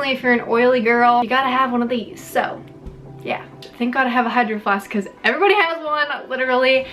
definitely if you're an oily girl, you gotta have one of these. So yeah, thank God I have a Hydro Flask because everybody has one, literally.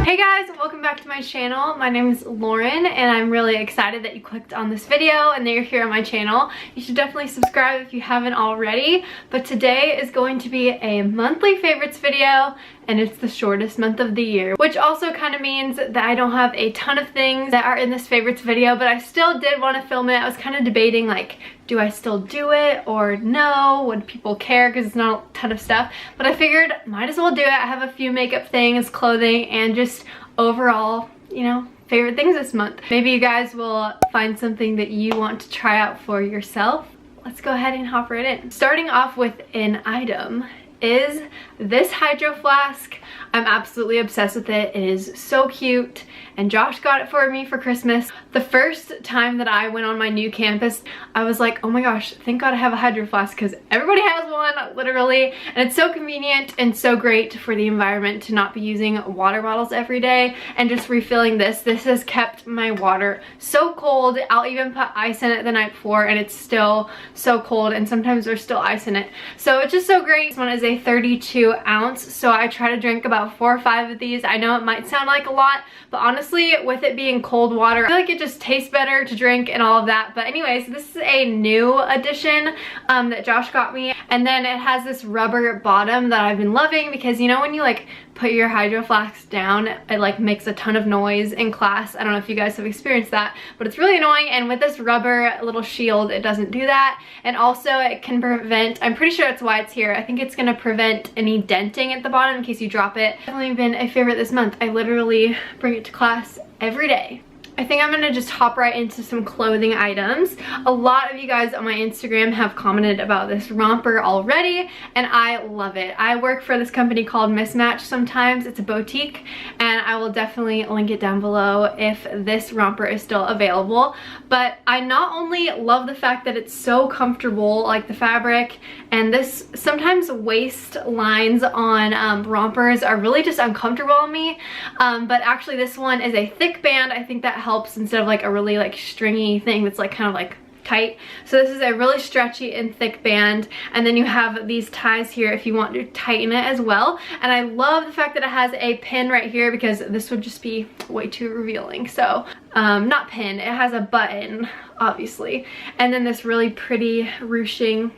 Hey guys, welcome back to my channel. My name is Lauren and I'm really excited that you clicked on this video and that you're here on my channel. You should definitely subscribe if you haven't already. But today is going to be a monthly favorites video and it's the shortest month of the year, which also kind of means that I don't have a ton of things that are in this favorites video, but I still did want to film it. I was kind of debating, like, do I still do it or no? Would people care? Because it's not a ton of stuff, but I figured might as well do it. I have a few makeup things, clothing, and just overall, you know, favorite things this month. Maybe you guys will find something that you want to try out for yourself. Let's go ahead and hop right in. Starting off with an item is this Hydro Flask. I'm absolutely obsessed with it. It is so cute and Josh got it for me for Christmas. The first time that I went on my new campus, I was like, oh my gosh, thank God I have a Hydro Flask because everybody has one, literally. And it's so convenient and so great for the environment to not be using water bottles every day and just refilling this. This has kept my water so cold. I'll even put ice in it the night before and it's still so cold, and sometimes there's still ice in it. So it's just so great. This one is a 32 ounce, so I try to drink about 4 or 5 of these. I know it might sound like a lot, but honestly, with it being cold water, I feel like it just tastes better to drink and all of that. But anyways, this is a new addition that Josh got me, and then it has this rubber bottom that I've been loving because, you know, when you like put your Hydro Flask down, it like makes a ton of noise in class. I don't know if you guys have experienced that, but it's really annoying. And with this rubber little shield, it doesn't do that. And also it can prevent, I'm pretty sure that's why it's here, I think it's gonna prevent any denting at the bottom in case you drop it. Definitely been a favorite this month. I literally bring it to class every day. I think I'm gonna just hop right into some clothing items. A lot of you guys on my Instagram have commented about this romper already, and I love it. I work for this company called Mismatch sometimes. It's a boutique, and I will definitely link it down below if this romper is still available. But I not only love the fact that it's so comfortable, like the fabric, and this sometimes waist lines on rompers are really just uncomfortable on me, but actually this one is a thick band. I think that helps instead of like a really like stringy thing that's like kind of like tight. So this is a really stretchy and thick band, and then you have these ties here if you want to tighten it as well. And I love the fact that it has a pin right here because this would just be way too revealing. So not pin, it has a button obviously, and then this really pretty ruching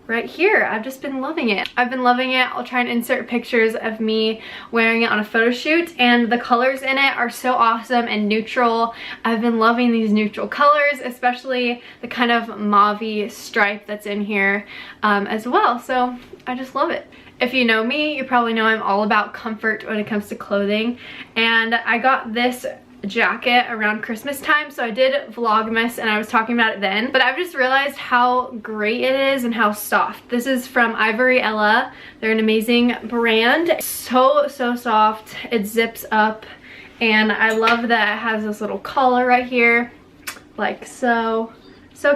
right here. I've just been loving it. I've been loving it. I'll try and insert pictures of me wearing it on a photo shoot, and the colors in it are so awesome and neutral. I've been loving these neutral colors, especially the kind of mauve-y stripe that's in here as well. So I just love it. If you know me, you probably know I'm all about comfort when it comes to clothing, and I got this jacket around Christmas time, so I did Vlogmas and I was talking about it then, but I've just realized how great it is and how soft. This is from Ivory Ella. They're an amazing brand. So soft. It zips up, and I love that it has this little collar right here, like so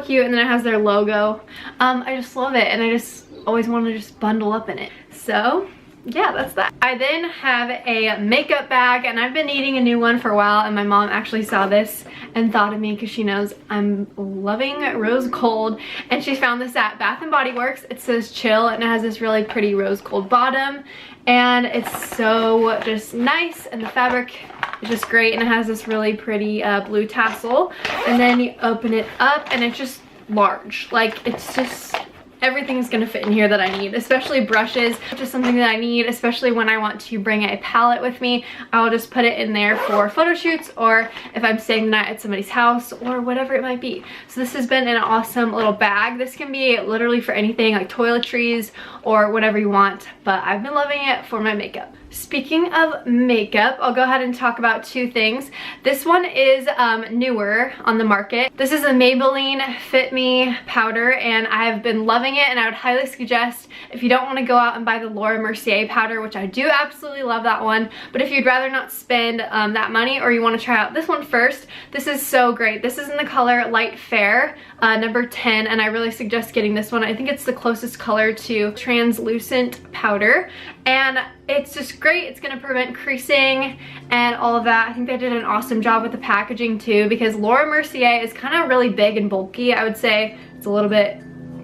cute, and then it has their logo. I just love it, and I just always want to just bundle up in it. So yeah, that's that. I then have a makeup bag, and I've been needing a new one for a while, and my mom actually saw this and thought of me because she knows I'm loving rose gold, and she found this at Bath & Body Works. It says chill, and it has this really pretty rose gold bottom, and it's so just nice, and the fabric is just great, and it has this really pretty blue tassel, and then you open it up and it's just large. Like, it's just everything's gonna fit in here that I need, especially brushes, just something that I need, especially when I want to bring a palette with me. I'll just put it in there for photo shoots, or if I'm staying the night at somebody's house, or whatever it might be. So this has been an awesome little bag. This can be literally for anything, like toiletries or whatever you want, but I've been loving it for my makeup. Speaking of makeup, I'll go ahead and talk about 2 things. This one is newer on the market. This is a Maybelline Fit Me powder, and I have been loving it, and I would highly suggest if you don't want to go out and buy the Laura Mercier powder, which I do absolutely love that one, but if you'd rather not spend that money, or you want to try out this one first, this is so great. This is in the color Light Fair, number 10, and I really suggest getting this one. I think it's the closest color to translucent powder, and it's just great. It's gonna prevent creasing and all of that. I think they did an awesome job with the packaging too, because Laura Mercier is kind of really big and bulky. I would say it's a little bit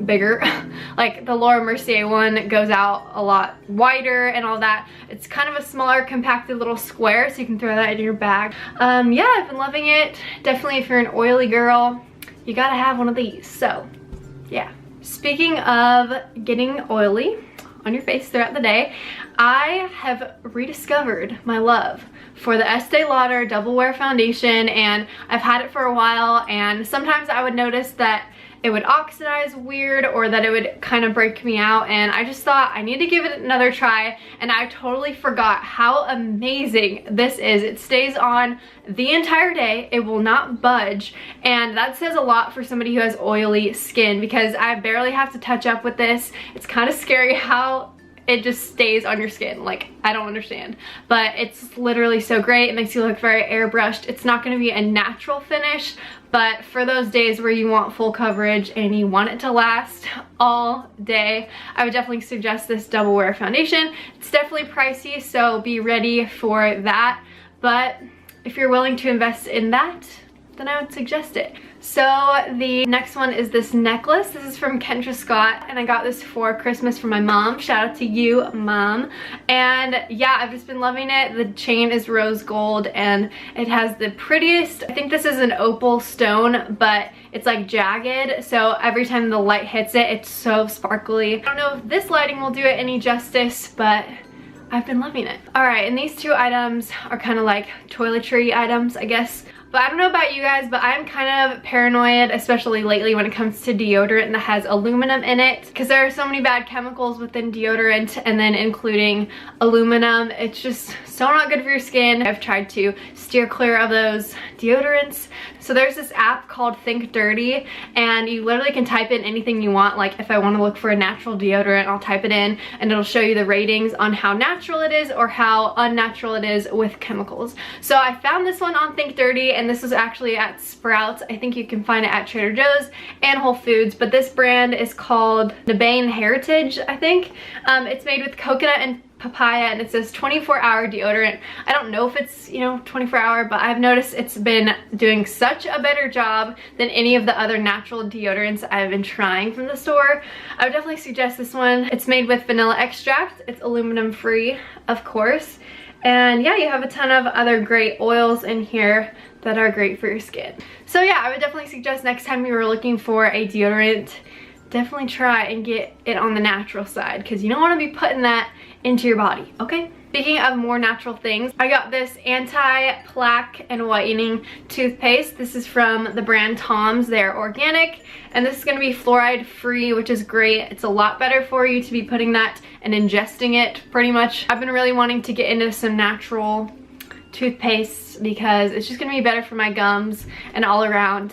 bigger. Like the Laura Mercier one goes out a lot wider and all that. It's kind of a smaller compacted little square, so you can throw that in your bag. Yeah, I've been loving it. Definitely if you're an oily girl, you gotta have one of these. So yeah. Speaking of getting oily on your face throughout the day, I have rediscovered my love for the Estee Lauder Double Wear Foundation, and I've had it for a while, and sometimes I would notice that it would oxidize weird or that it would kind of break me out, and I just thought I need to give it another try, and I totally forgot how amazing this is. It stays on the entire day. It will not budge, and that says a lot for somebody who has oily skin, because I barely have to touch up with this. It's kind of scary how it just stays on your skin. Like, I don't understand, but it's literally so great. It makes you look very airbrushed. It's not going to be a natural finish, but for those days where you want full coverage and you want it to last all day, I would definitely suggest this Double Wear Foundation. It's definitely pricey, so be ready for that, but if you're willing to invest in that, then I would suggest it. So the next one is this necklace. This is from Kendra Scott, and I got this for Christmas from my mom. Shout out to you, Mom. And yeah, I've just been loving it. The chain is rose gold, and it has the prettiest, I think this is an opal stone, but it's like jagged, so every time the light hits it, it's so sparkly. I don't know if this lighting will do it any justice, but I've been loving it. All right, and these two items are kind of like toiletry items, I guess. But I don't know about you guys, but I'm kind of paranoid, especially lately when it comes to deodorant that has aluminum in it, because there are so many bad chemicals within deodorant, and then including aluminum. It's just so not good for your skin. I've tried to steer clear of those deodorants. So there's this app called Think Dirty, and you literally can type in anything you want. Like if I want to look for a natural deodorant, I'll type it in and it'll show you the ratings on how natural it is or how unnatural it is with chemicals. So I found this one on Think Dirty, and this is actually at Sprouts. I think you can find it at Trader Joe's and Whole Foods, but this brand is called Nebane Heritage, I think. It's made with coconut and papaya, and it says 24-hour deodorant. I don't know if it's, you know, 24-hour, but I've noticed it's been doing such a better job than any of the other natural deodorants I've been trying from the store. I would definitely suggest this one. It's made with vanilla extract. It's aluminum free, of course. And yeah, you have a ton of other great oils in here that are great for your skin. So yeah, I would definitely suggest next time you were looking for a deodorant, definitely try and get it on the natural side, because you don't want to be putting that into your body, okay? Speaking of more natural things, I got this anti-plaque and whitening toothpaste. This is from the brand Tom's. They're organic, and this is going to be fluoride free, which is great. It's a lot better for you to be putting that and ingesting it pretty much. I've been really wanting to get into some natural toothpaste because it's just gonna be better for my gums and all around,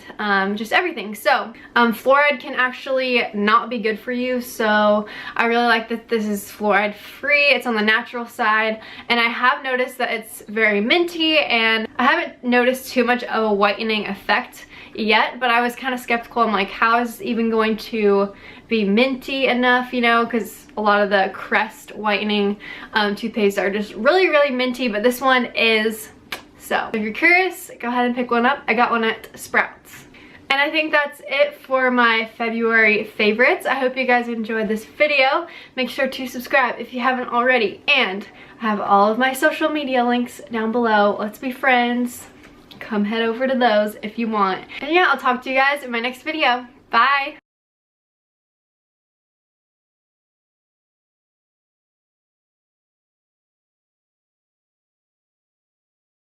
just everything. So fluoride can actually not be good for you, so I really like that this is fluoride free. It's on the natural side, and I have noticed that it's very minty, and I haven't noticed too much of a whitening effect yet, but I was kind of skeptical. I'm like, how is this even going to be minty enough, you know, because a lot of the Crest whitening toothpaste are just really, really minty, but this one is. So if you're curious, go ahead and pick one up. I got one at Sprouts. And I think that's it for my February favorites. I hope you guys enjoyed this video. Make sure to subscribe if you haven't already, and I have all of my social media links down below. Let's be friends. Come head over to those if you want. And yeah, I'll talk to you guys in my next video. Bye!